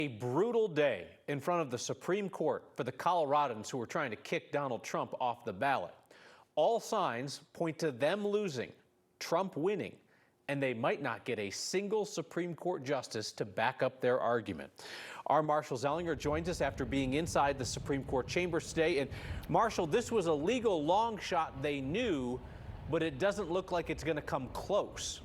A brutal day in front of the Supreme Court for the Coloradans who are trying to kick Donald Trump off the ballot. All signs point to them losing, Trump winning, and they might not get a single Supreme Court justice to back up their argument. Our Marshall Zellinger joins us after being inside the Supreme Court chambers today. And Marshall, this was a legal long shot, they knew, but it doesn't look like it's going to come close.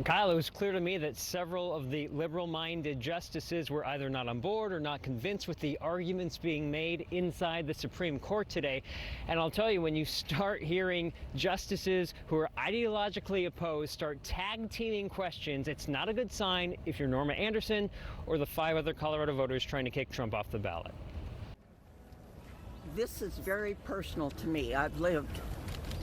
Kyle, it was clear to me that several of the liberal-minded justices were either not on board or not convinced with the arguments being made inside the Supreme Court today. And I'll tell you, when you start hearing justices who are ideologically opposed start tag-teaming questions, it's not a good sign if you're Norma Anderson or the 5 other Colorado voters trying to kick Trump off the ballot. This is very personal to me. I've lived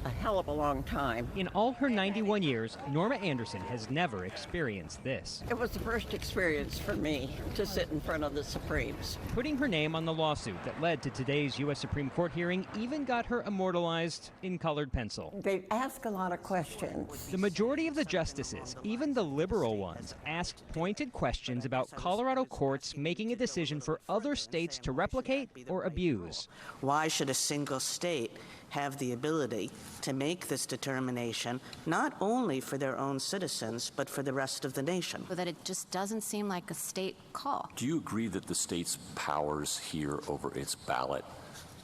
a hell of a long time. In all her 91 years, Norma Anderson has never experienced this. It was the first experience for me to sit in front of the Supremes. Putting her name on the lawsuit that led to today's U.S. Supreme Court hearing even got her immortalized in colored pencil. They ask a lot of questions. The majority of the justices, even the liberal ones, asked pointed questions about Colorado courts making a decision for other states to replicate or abuse. Why should a single state have the ability to make this determination, not only for their own citizens, but for the rest of the nation? That it just doesn't seem like a state call. Do you agree that the state's powers here over its ballot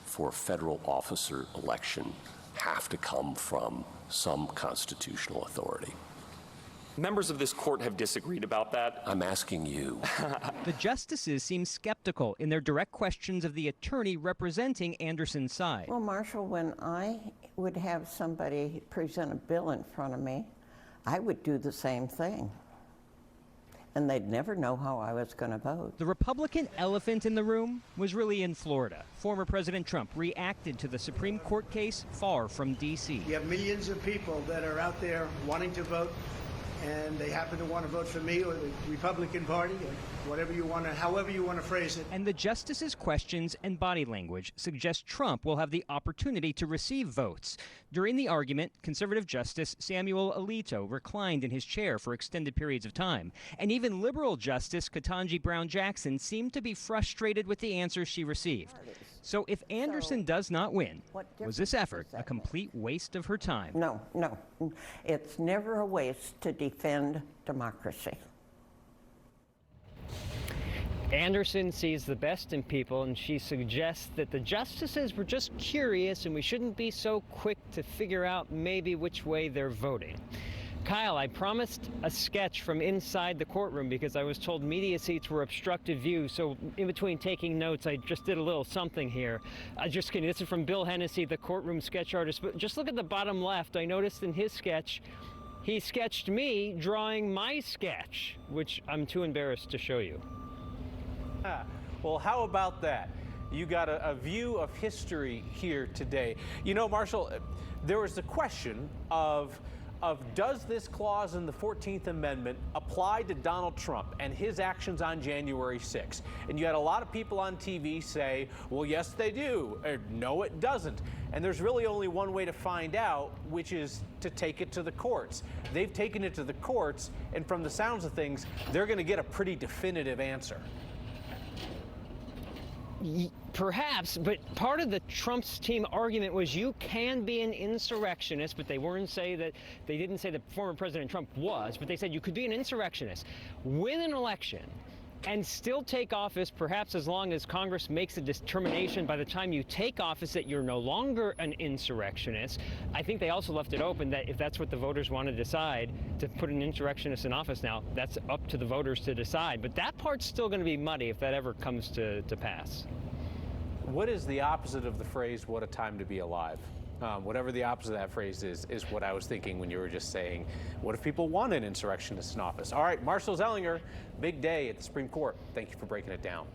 for a federal officer election have to come from some constitutional authority? Members of this court have disagreed about that. I'm asking you. The justices seem skeptical in their direct questions of the attorney representing Anderson's side. Well, Marshall, when I would have somebody present a bill in front of me, I would do the same thing. And they'd never know how I was going to vote. The Republican elephant in the room was really in Florida. Former President Trump reacted to the Supreme Court case far from D.C. You have millions of people that are out there wanting to vote, and they happen to want to vote for me or the Republican Party, or whatever you want to, however you want to phrase it. And the justices' questions and body language suggest Trump will have the opportunity to receive votes. During the argument, conservative Justice Samuel Alito reclined in his chair for extended periods of time. And even liberal Justice Ketanji Brown Jackson seemed to be frustrated with the answers she received. So if Anderson does not win, was this effort a complete waste of her time? No. It's never a waste to defend democracy. Anderson sees the best in people, and she suggests that the justices were just curious and we shouldn't be so quick to figure out maybe which way they're voting. Kyle, I promised a sketch from inside the courtroom because I was told media seats were obstructed view, so in between taking notes, I just did a little something here. Just kidding, this is from Bill Hennessy, the courtroom sketch artist, but just look at the bottom left. I noticed in his sketch, he sketched me drawing my sketch, which I'm too embarrassed to show you. Well, how about that? You got a view of history here today. You know, Marshall, there was the question of does this clause in the 14th Amendment apply to Donald Trump and his actions on January 6th? And you had a lot of people on TV say, well, yes, they do, or no, it doesn't. And there's really only one way to find out, which is to take it to the courts. They've taken it to the courts, and from the sounds of things, they're going to get a pretty definitive answer. Perhaps, but part of the Trump's team argument was you can be an insurrectionist, but they didn't say that former President Trump was, but they said you could be an insurrectionist, win an election, and still take office, perhaps as long as Congress makes a determination by the time you take office that you're no longer an insurrectionist. I think they also left it open that if that's what the voters want to decide, to put an insurrectionist in office now, that's up to the voters to decide. But that part's still going to be muddy if that ever comes to pass. What is the opposite of the phrase, what a time to be alive? Whatever the opposite of that phrase is what I was thinking when you were just saying, what if people want an insurrectionist in office? All right, Marshall Zellinger, big day at the Supreme Court. Thank you for breaking it down.